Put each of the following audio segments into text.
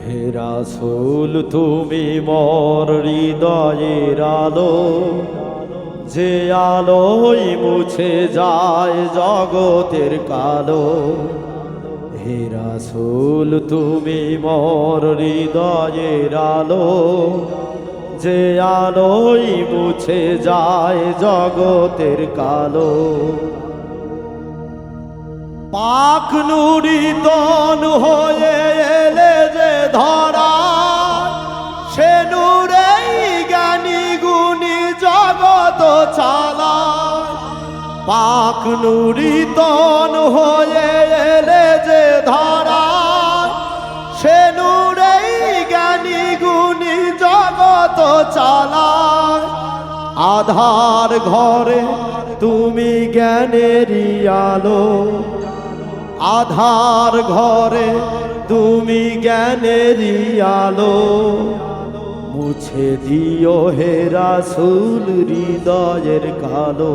হে রাসূল তুমি মোর হৃদয়ের আলো, যে আলোয় মুছে যায় জগতের কালো। হে রাসূল তুমি মোর হৃদয়ের আলো, যে আলোয় মুছে যায় জগতের কালো। পাক নূরি তন হয়ে এলে যে ধরা, সে নূরেই জ্ঞানী গুণী জগত চালায়। পাক নূরি তন হয়ে এলে যে ধরা, সে নূরেই জ্ঞানী গুণী জগত চালায়। আধার ঘরে তুমি জ্ঞানেরই আলো, আধার ঘরে তুমি জ্ঞানেরই আলো। মুছে দিও হে রাসূল হৃদয়ের কালো।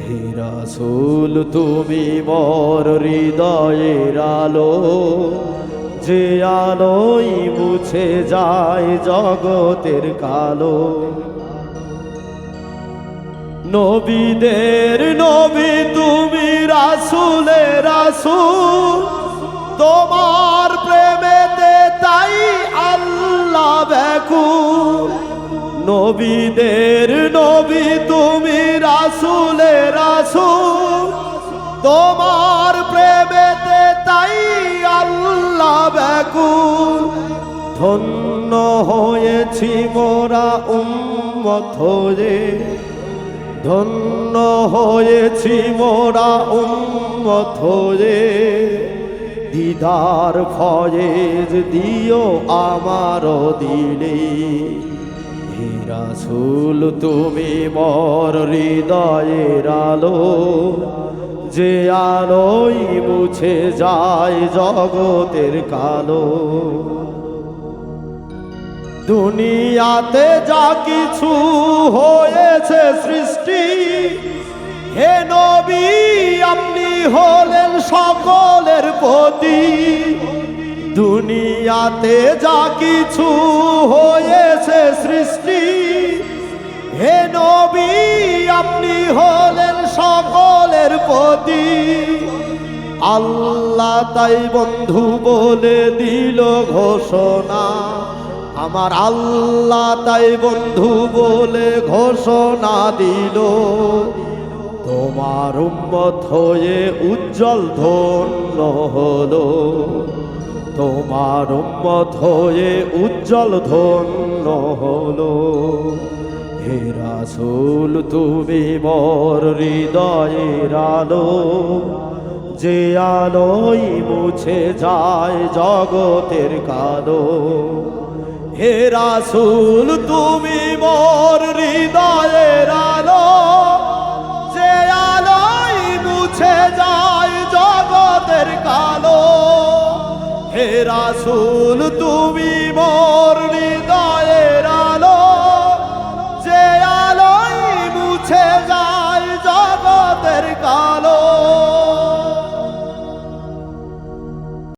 হে রাসূল তুমি মোর হৃদয়ের আলো, যে আলোয় মুছে যায় জগতের কালো। নবীদের নবী তুমি রাসূলের রাসূল, তোমার প্রেমেতে তাই আল্লাহ ব্যাকুল। নবীদের নবী তুমি রাসূলের রাসূল, তোমার প্রেমেতে তাই আল্লাহ ব্যাকুল। ধন্য হয়েছি মোরা উম্মত হয়ে, ধন্য হয়েছি মোরা উম্মত হয়ে। দিদার ফয়েজ দিও আমার দিলে। হে রাসূল তুমি মোর হৃদয়ের আলো, যে আলোয় মুছে যায় জগতের কালো। দুনিয়াতে যা কিছু হয়েছে সৃষ্টি, হে নবী আপনি হলেন সকলের প্রতি। দুনিয়াতে যা কিছু হয়েছে সৃষ্টি, হে নবী আপনি হলেন সকলের প্রতি। আল্লাহ তাই বন্ধু বলে দিল ঘোষণা, আমার আল্লাহ তাই বন্ধু বলে ঘোষণা দিল। তোমার উম্মত হয়ে উজ্জ্বল ধন্য হলো, তোমার উম্মত হয়ে উজ্জ্বল ধন্য হলো। হে রাসূল তুমি মোর হৃদয়ের আলো, যে আলোয় মুছে যায় জগতের কালো। হে রাসূল তুমি মোর হৃদয়ের আলো, যে আলোয় মুছে যায় জগতের কালো। হে রাসূল তুমি